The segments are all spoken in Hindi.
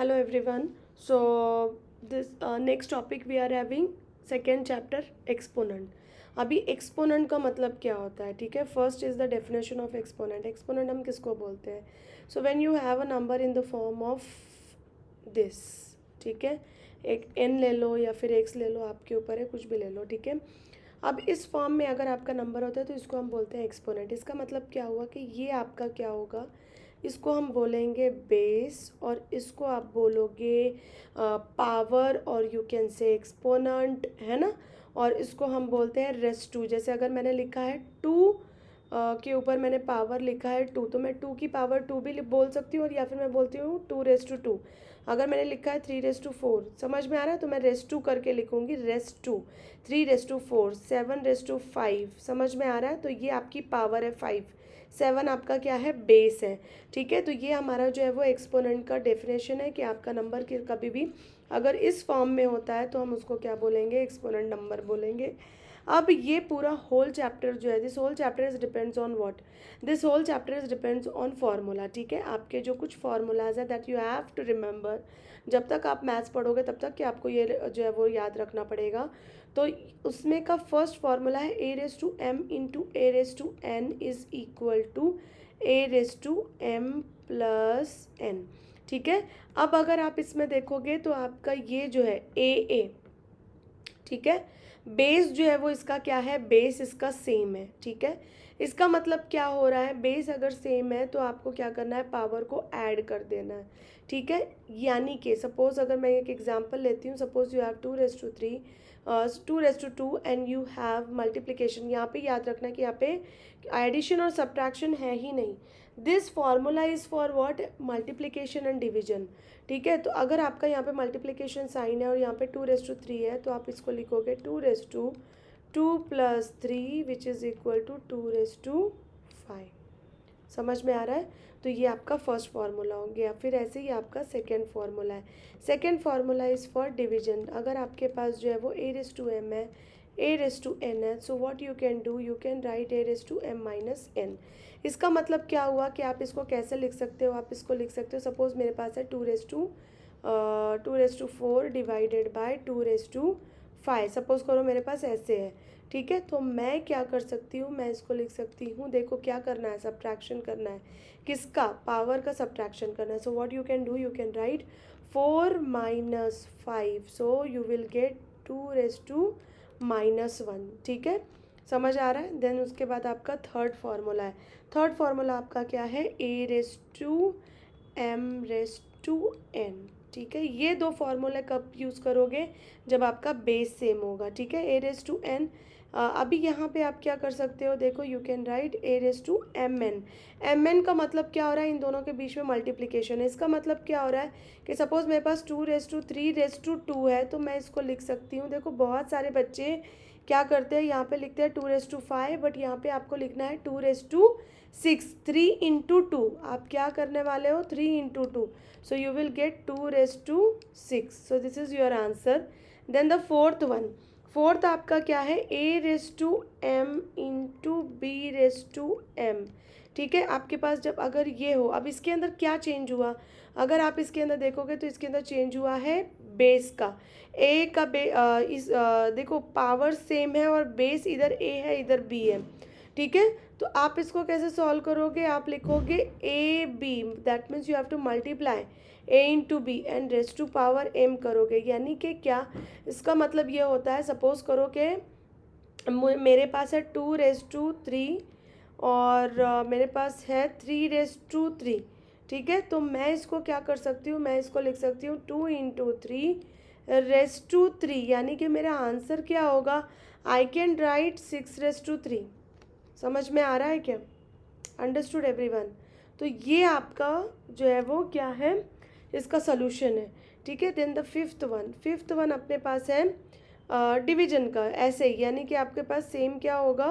Hello everyone. So this next topic we are having second chapter exponent. अभी एक्सपोनेंट का मतलब क्या होता है, ठीक है. First is the definition of exponent. Exponent हम किसको बोलते हैं? So when you have a number in the form of this, ठीक है. एक n ले लो या फिर x ले लो, आपके ऊपर है, कुछ भी ले लो, ठीक है. अब इस फॉर्म में अगर आपका नंबर होता है तो इसको हम बोलते हैं एक्सपोनेंट. इसका मतलब क्या हुआ कि ये आपका क्या होगा, इसको हम बोलेंगे बेस और इसको आप बोलोगे पावर और यू कैन से एक्सपोनेंट, है ना. और इसको हम बोलते हैं रेस टू. जैसे अगर मैंने लिखा है टू के ऊपर मैंने पावर लिखा है टू, तो मैं टू की पावर टू भी बोल सकती हूँ, और या फिर मैं बोलती हूँ टू रेस टू टू. अगर मैंने लिखा है थ्री रेस टू फोर, समझ में आ रहा है, तो मैं रेस टू करके लिखूँगी raise to. Three raise to four, seven raise to five, समझ में आ रहा है. तो ये आपकी पावर है फाइव. सेवन आपका क्या है, बेस है, ठीक है. तो ये हमारा जो है वो एक्सपोनेंट का डेफिनेशन है कि आपका नंबर कभी भी अगर इस फॉर्म में होता है तो हम उसको क्या बोलेंगे, एक्सपोनेंट नंबर बोलेंगे. अब ये पूरा होल चैप्टर जो है, this whole chapter is depends on what, this whole chapter is depends on formula, ठीक है. आपके जो कुछ फार्मूलाज है that you have to remember. जब तक आप मैथ्स पढ़ोगे तब तक कि आपको ये जो है वो याद रखना पड़ेगा. तो उसमें का फर्स्ट फार्मूला है ए raise to m into a raise to n is equal to a raise to m plus n, ठीक है. अब अगर आप इसमें देखोगे तो आपका ये जो है ए, ठीक है. बेस जो है वो इसका क्या है, बेस इसका सेम है, ठीक है. इसका मतलब क्या हो रहा है, बेस अगर सेम है तो आपको क्या करना है, पावर को ऐड कर देना है, ठीक है. यानी कि सपोज अगर मैं एक एग्जांपल लेती हूँ, suppose you have two raise to three, two raise to two and you have multiplication. यहाँ पे याद रखना कि यहाँ पे एडिशन और सब्ट्रैक्शन है ही नहीं. This formula is for what, multiplication and division, ठीक है. तो अगर आपका यहाँ पे मल्टीप्लिकेशन साइन है और यहाँ पे टू रेस टू थ्री है, तो आप इसको लिखोगे two raise to two plus three which is equal to two raise to five. समझ में आ रहा है. तो ये आपका फर्स्ट फार्मूला हो गया. फिर ऐसे ही आपका सेकेंड फार्मूला है. Second formula is for division. अगर आपके पास जो है वो ए रेस टू एम है, ए रेस टू एन है, so what you can do, you can write A raise to M minus N. इसका मतलब क्या हुआ कि आप इसको कैसे लिख सकते हो, आप इसको लिख सकते हो, सपोज मेरे पास है two raise to four divided by two raise to five. Suppose करो मेरे पास ऐसे है, ठीक है. तो मैं क्या कर सकती हूँ, मैं इसको लिख सकती हूँ, देखो क्या करना है, सब्ट्रैक्शन करना है. किसका, पावर का सब्ट्रैक्शन करना है. So what you can do, you can write four minus five, so you will get two raise to minus one, ठीक है. समझ आ रहा है. देन उसके बाद आपका थर्ड फार्मूला है. थर्ड फार्मूला आपका क्या है, ए raise to m raise to n, ठीक है. ये दो फार्मूले कब यूज़ करोगे, जब आपका बेस सेम होगा, ठीक है. ए रेस टू एन. अभी यहाँ पे आप क्या कर सकते हो, देखो you can write A raise to M N. M N का मतलब क्या हो रहा है, इन दोनों के बीच में मल्टीप्लिकेशन है. इसका मतलब क्या हो रहा है कि सपोज मेरे पास two raise to three raise to two है, तो मैं इसको लिख सकती हूँ. देखो बहुत सारे बच्चे क्या करते हैं, यहाँ पे लिखते हैं two raise to five, but यहाँ पे आपको लिखना है two raise to six. Three into two आप क्या करने वाले हो, three into two, so you will get two raise to six. So this is your answer. Then the fourth one, fourth आपका क्या है, ए raise to m into b raise to m, ठीक है. आपके पास जब अगर ये हो, अब इसके अंदर क्या चेंज हुआ, अगर आप इसके अंदर देखोगे तो इसके अंदर चेंज हुआ है बेस का. ए का देखो पावर सेम है और बेस इधर ए है इधर बी है, ठीक है. तो आप इसको कैसे सॉल्व करोगे, आप लिखोगे A B, that means you have to multiply A into B and raise to power M करोगे. यानी कि क्या, इसका मतलब ये होता है, सपोज करो कि मेरे पास है टू रेस टू थ्री और मेरे पास है थ्री रेस टू थ्री, ठीक है. तो मैं इसको क्या कर सकती हूँ, मैं इसको लिख सकती हूँ two into three raise to three. यानी कि मेरा आंसर क्या होगा, I can write six raise to three. समझ में आ रहा है क्या, अंडरस्टूड एवरीवन. तो ये आपका जो है वो क्या है, इसका सोल्यूशन है, ठीक है. देन द फिफ्थ वन अपने पास है डिवीजन का. ऐसे ही यानी कि आपके पास सेम क्या होगा,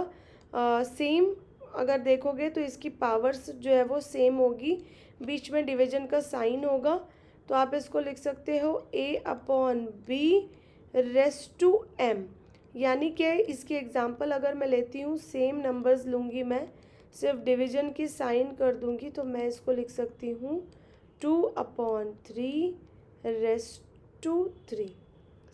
सेम अगर देखोगे तो इसकी पावर्स जो है वो सेम होगी, बीच में डिवीजन का साइन होगा. तो आप इसको लिख सकते हो a upon b raise to m. यानी कि इसकी एग्जांपल अगर मैं लेती हूँ, सेम नंबर्स लूँगी मैं, सिर्फ डिवीजन की साइन कर दूँगी, तो मैं इसको लिख सकती हूँ two upon three raise to 3।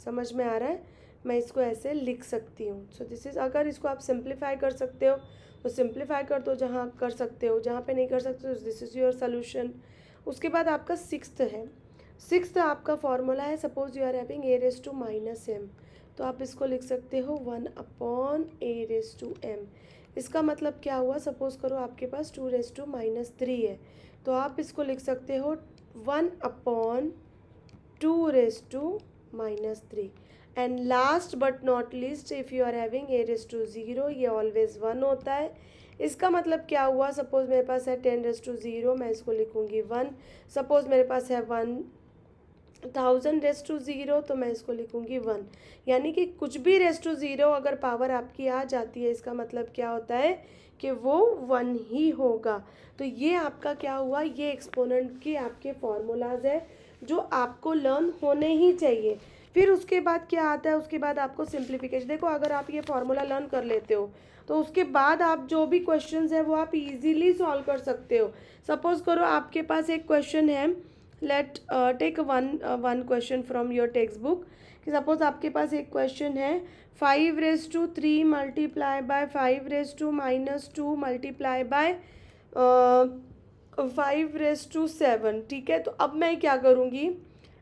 समझ में आ रहा है? मैं इसको ऐसे लिख सकती हूँ। सो दिस इज़, अगर इसको आप सिंप्लीफाई कर सकते हो तो सिंप्लीफाई कर दो जहाँ कर सकते हो, जहाँ पे नहीं कर सकते तो दिस इज़ योर सोल्यूशन। उसके बाद आपका सिक्स्थ है। सिक्स्थ आपका फॉर्मूला है, suppose you are having A raise to minus M, तो आप इसको लिख सकते हो 1/a⁻m। इसका मतलब क्या हुआ, सपोज करो आपके पास 2⁻³ है, तो आप इसको लिख सकते हो 1/2⁻³ and last but not least if you are having a⁻0, ये ऑलवेज 1 होता है। इसका मतलब क्या हुआ, सपोज मेरे पास है 10⁻0, मैं इसको लिखूंगी 1। सपोज मेरे पास है 1000⁻0, तो मैं इसको लिखूंगी 1। यानी कि कुछ भी ⁻0 अगर पावर आपकी आ जाती है, इसका मतलब क्या होता है कि वो 1 ही होगा। तो ये आपका क्या हुआ, ये एक्सपोनेंट की आपके फॉर्मूलाज है जो आपको लर्न होने ही चाहिए। फिर उसके बाद क्या आता है, उसके बाद आपको सिंप्लीफिकेशन। देखो अगर आप ये फॉर्मूला लर्न कर लेते हो तो उसके बाद आप जो भी क्वेश्चंस है वो आप इजीली सॉल्व कर सकते हो। सपोज करो आपके पास एक क्वेश्चन है, let take one question from your text book, कि सपोज आपके पास एक क्वेश्चन है 5⁻³ मल्टीप्लाई बाय 5⁻⁻2 मल्टीप्लाई बाय 5⁻7। ठीक है, तो अब मैं क्या करूँगी,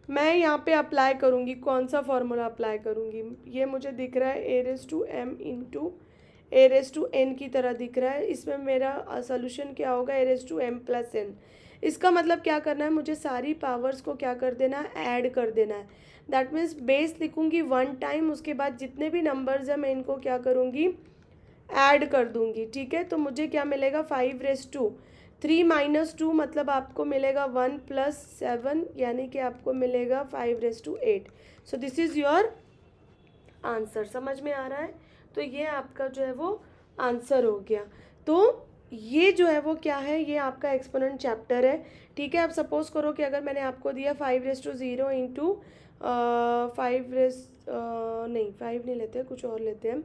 मैं यहाँ पे अप्लाई करूँगी, कौन सा फॉर्मूला अप्लाई करूँगी, ये मुझे दिख रहा है a⁻m इंटू a⁻n की तरह दिख रहा है। इसमें मेरा सोल्यूशन क्या होगा, a⁻m+n। इसका मतलब क्या करना है, मुझे सारी पावर्स को क्या कर देना है, ऐड कर देना है। दैट मीन्स बेस लिखूँगी 1 टाइम, उसके बाद जितने भी नंबर्स हैं मैं इनको क्या करूँगी, ऐड कर दूँगी। ठीक है, तो मुझे क्या मिलेगा, 5⁻3 - 2 मतलब आपको मिलेगा 1+7, यानी कि आपको मिलेगा 5⁻8। सो दिस इज़ योर आंसर। समझ में आ रहा है? तो ये आपका जो है वो आंसर हो गया। तो ये जो है वो क्या है, ये आपका एक्सपोनेंट चैप्टर है। ठीक है, अब सपोज करो कि अगर मैंने आपको दिया 5⁻0 इंटू 5 नहीं लेते, कुछ और लेते हैं।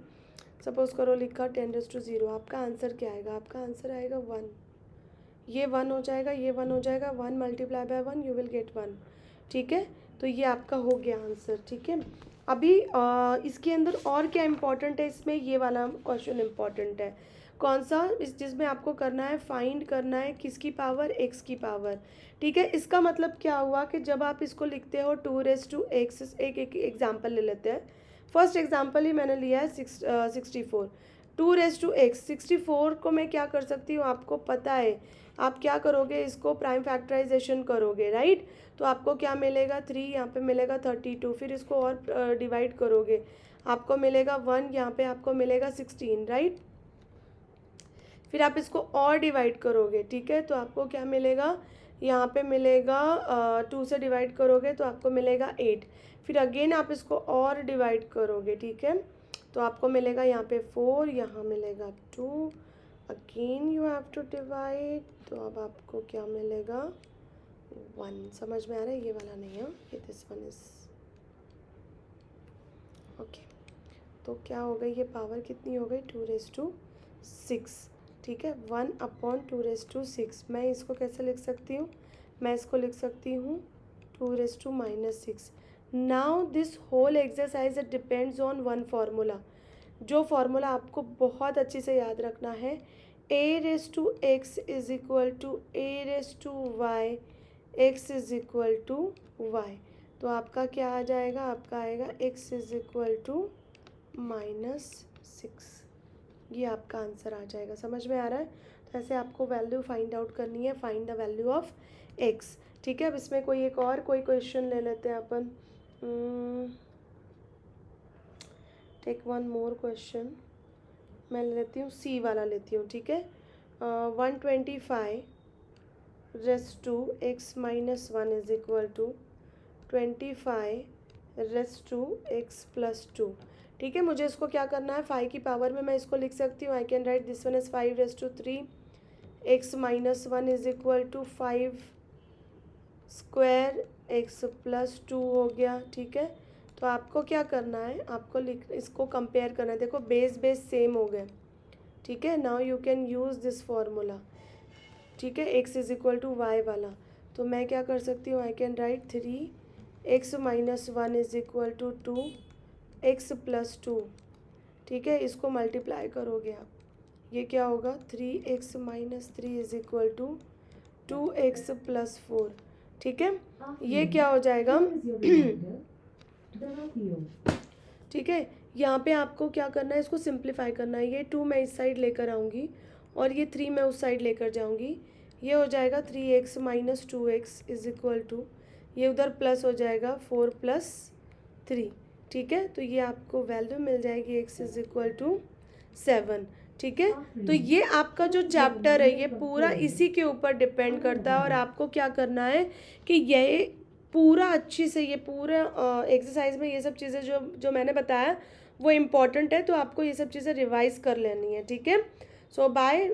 सपोज करो लिखा 10⁻0, आपका आंसर क्या आएगा, आपका आंसर आएगा 1। ये 1 हो जाएगा, ये 1 हो जाएगा, 1 multiply by 1 you will gate 1। ठीक है, तो ये आपका हो गया आंसर। ठीक है, अभी इसके अंदर और क्या इम्पोर्टेंट है, इसमें ये वाला क्वेश्चन इम्पोर्टेंट है। कौन सा, इस जिसमें आपको करना है, फाइंड करना है किसकी पावर, x की पावर। ठीक है, इसका मतलब क्या हुआ कि जब आप इसको लिखते हो 2⁻x, एक एग्जाम्पल ले लेते हैं। फर्स्ट एग्जाम्पल ही मैंने लिया है 64। 2⁻x 64 को मैं क्या कर सकती हूँ, आपको पता है, आप क्या करोगे, इसको प्राइम फैक्टराइजेशन करोगे, राइट। तो आपको क्या मिलेगा, 3, यहाँ पे मिलेगा 32, फिर इसको और डिवाइड करोगे, आपको मिलेगा 1, यहाँ पे आपको मिलेगा 16, राइट। फिर आप इसको और डिवाइड करोगे, ठीक है, तो आपको क्या मिलेगा, यहाँ पे मिलेगा 2 से डिवाइड करोगे तो आपको मिलेगा 8। फिर अगेन आप इसको और डिवाइड करोगे, ठीक है, तो आपको मिलेगा यहाँ पे 4, यहाँ मिलेगा 2, again you have to divide, तो अब आपको क्या मिलेगा 1। समझ में आ रहा है? ये वाला नहीं है, ये दिस वन इज ओके। तो क्या हो गई, ये पावर कितनी हो गई, 2⁻6। ठीक है, 1/2⁻6। मैं इसको कैसे लिख सकती हूँ, मैं इसको लिख सकती हूँ 2⁻6। Now this whole exercise it depends on one formula, जो फार्मूला आपको बहुत अच्छे से याद रखना है। a⁻x is equal to a⁻y, x is equal to y। तो आपका क्या आ जाएगा, आपका आएगा x इज इक्वल टू -6। ये आपका आंसर आ जाएगा। समझ में आ रहा है? तो ऐसे आपको वैल्यू फाइंड आउट करनी है, find the value of x। ठीक है, अब इसमें कोई एक और कोई क्वेश्चन ले लेते हैं अपन। टेक वन मोर क्वेश्चन, मैं ले लेती हूँ सी वाला लेती हूँ। ठीक है, 125⁻x-1 is equal to 25⁻x+2। ठीक है, मुझे इसको क्या करना है, 5 की पावर में मैं इसको लिख सकती हूँ। I can write this one is 5⁻3, x-1 is equal to 5 square x+2 हो गया। ठीक है, तो आपको क्या करना है, आपको इसको कंपेयर करना है। देखो बेस सेम हो गए। ठीक है, now you can use this formula. ठीक है, x is equal to Y वाला, तो मैं क्या कर सकती हूँ, I can write 3 X minus one is equal to two X plus two, ठीक है, इसको मल्टीप्लाई करोगे आप, ये क्या होगा 3x-3 is equal to 2x plus 4, ठीक है, ये क्या हो जाएगा ठीक है। यहाँ पे आपको क्या करना है, इसको सिंप्लीफाई करना है, ये 2 मैं इस साइड लेकर आऊँगी और ये 3 मैं उस साइड लेकर जाऊँगी, ये हो जाएगा 3x minus 2x is equal to, ये उधर प्लस हो जाएगा 4 प्लस 3, ठीक है, तो ये आपको वैल्यू मिल जाएगी x इज इक्वल टू 7, ठीक है। तो ये आपका जो चैप्टर है ये पूरा इसी के ऊपर डिपेंड करता है, और आपको क्या करना है कि ये पूरा अच्छी से, ये पूरा एक्सरसाइज में ये सब चीज़ें जो जो मैंने बताया वो इम्पॉर्टेंट है, तो आपको ये सब चीज़ें रिवाइज कर लेनी है, ठीक है। सो बाय।